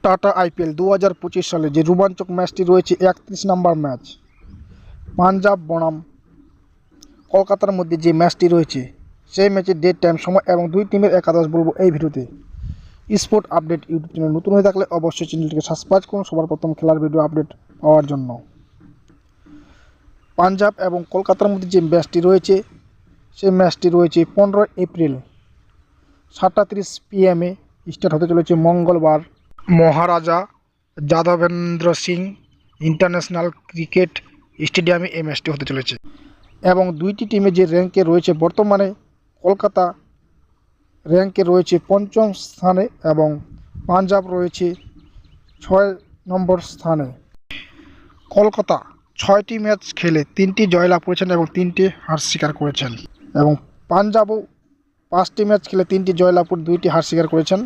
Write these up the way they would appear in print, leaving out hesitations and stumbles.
Tata IPL 2025 সালে যে রোমাঞ্চক ম্যাচটি রয়েছে 31 নম্বর ম্যাচ পাঞ্জাব বনাম কলকাতার মধ্যে যে ম্যাচটি রয়েছে সেই ম্যাচের ডেট, টাইম, সময় এবং দুই টিমের একাদশ বলবো এই ভিডিওতে। স্পোর্ট আপডেট ইউটিউব চ্যানেল নতুন হয়ে থাকলে অবশ্যই চ্যানেলটিকে সাবস্ক্রাইব করুন সবার প্রথম খেলার ভিডিও আপডেট পাওয়ার জন্য। পাঞ্জাব এবং কলকাতার মধ্যে যে ম্যাচটি রয়েছে সেই ম্যাচটি রয়েছে 15 এপ্রিল 7:30 PM স্টার্ট হতে চলেছে মঙ্গলবার মহারাজা যাদবেন্দ্র সিং ইন্টারন্যাশনাল ক্রিকেট স্টেডিয়ামে এই ম্যাচটি হতে চলেছে। এবং দুইটি টিমে যে র্যাঙ্কে রয়েছে, বর্তমানে কলকাতা র্যাঙ্কে রয়েছে 5ম স্থানে এবং পাঞ্জাব রয়েছে 6 নম্বর স্থানে। কলকাতা 6টি ম্যাচ খেলে 3টি জয়লাভ করেছেন এবং 3টি হার স্বীকার করেছেন, এবং পাঞ্জাবও 5টি ম্যাচ খেলে 3টি জয়লাভ করে 2টি হার স্বীকার করেছেন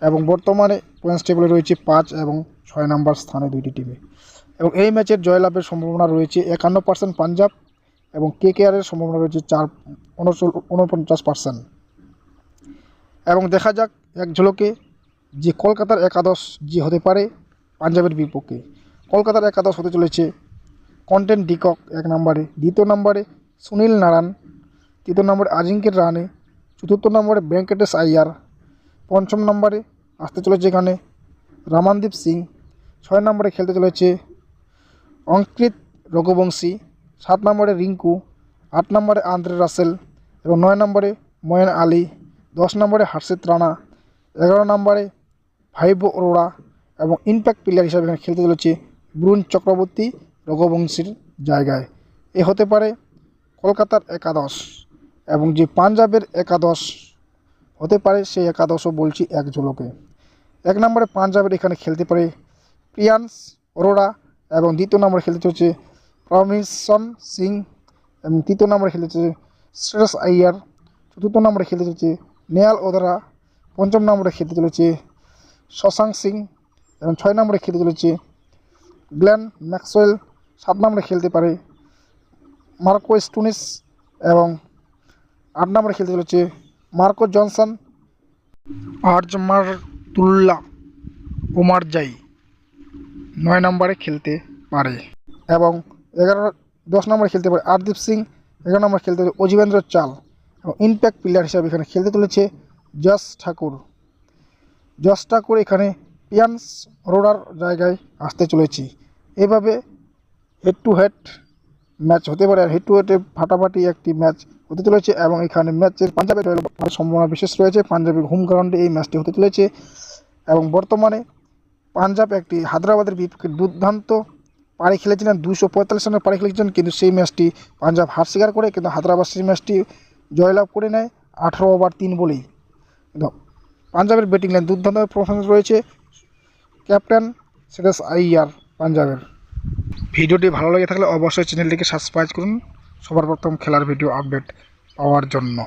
এবং বর্তমানে পয়েন্টস টেবিলে রয়েছে 5 এবং 6 নম্বর স্থানে দুইটি টিমে। এবং এই ম্যাচের জয়লাভের সম্ভাবনা রয়েছে 51% পাঞ্জাব এবং কেকেআরের সম্ভাবনা রয়েছে 49%। এবং দেখা যাক এক ঝলকে যে কলকাতার একাদশ যে হতে পারে পাঞ্জাবের বিপক্ষে। কলকাতার একাদশ হতে চলেছে কন্টেন্ট ডিকক 1 নম্বরে, 2য় নম্বরে সুনীল নারায়ণ, 3য় নম্বরে আজিঙ্কের রাহানে, 4র্থ নম্বরে ভেঙ্কটেশ আইয়ার, 5ম নম্বরে আসতে চলেছে এখানে রামানদীপ সিং, 6 নম্বরে খেলতে চলেছে অঙ্কিত রঘুবংশী, 7 নম্বরে রিঙ্কু, 8 নম্বরে আন্দ্রে রাসেল এবং 9 নম্বরে ময়েন আলী, 10 নম্বরে হর্ষিত রানা, 11 নম্বরে ভাইভো অরোরা এবং ইম্প্যাক্ট প্লেয়ার হিসাবে এখানে খেলতে চলেছে বরুণ চক্রবর্তী রঘুবংশীর জায়গায়। এ হতে পারে কলকাতার একাদশ। এবং যে পাঞ্জাবের একাদশ হতে পারে সেই একাদশও বলছি এক ঝলকে। 1 নম্বরে পাঞ্জাবের এখানে খেলতে পারে প্রিয়ান্স অরোরা এবং 2য় নম্বরে খেলতে চলেছে প্রমিশন সিং এবং 3য় নম্বরে খেলতে চলেছে শ্রেয়স আইয়ার, 4র্থ নম্বরে খেলতে চলেছে নেহাল ওধরা, 5ম নম্বরে খেলতে চলেছে শশাঙ্ক সিং এবং 6 নম্বরে খেলতে চলেছে গ্লেন ম্যাক্সওয়েল, 7 নম্বরে খেলতে পারে মার্কো স্টোনিস এবং 8 নম্বরে খেলতে চলেছে মার্কো জনসন, আজমাতুল্লাহ ওমারজাই 9 নম্বরে খেলতে পারে এবং 10 নম্বরে খেলতে পারে আরদীপ সিং, 11 নম্বরে খেলতে পারে অজিবেন্দ্র চাল এবং ইম্প্যাক্ট প্লেয়ার হিসাবে এখানে খেলতে চলেছে যশ ঠাকুর এখানে প্রিয়ান্স অরোরার জায়গায় আসতে চলেছে। এভাবে হেড টু হেড ম্যাচ হতে পারে, আর হেড টু হেডে ফাটাফাটি একটি ম্যাচ হতে চলেছে এবং এখানে ম্যাচের পাঞ্জাবের সম্ভাবনা বিশেষ রয়েছে। পাঞ্জাবের হোম গ্রাউন্ডে এই ম্যাচটি হতে চলেছে এবং বর্তমানে পাঞ্জাব একটি হায়দ্রাবাদের বিপক্ষে দুর্দান্ত পারি খেলেছিলেন, 245 রানের পারি খেলেছিলেন, কিন্তু সেই ম্যাচটি পাঞ্জাব হার স্বীকার করে, কিন্তু হায়দ্রাবাদ সেই ম্যাচটি জয়লাভ করে নেয় 18 ওভার 3 বলেই। কিন্তু পাঞ্জাবের ব্যাটিং লাইন দুর্দান্ত পারফরম্যান্স রয়েছে ক্যাপ্টেন শ্রেয়স আইয়ার পাঞ্জাবের। ভিডিওটি ভালো লেগে থাকলে অবশ্যই চ্যানেলটিকে সাবস্ক্রাইব করুন সবার প্রথম খেলার ভিডিও আপডেট পাওয়ার জন্য।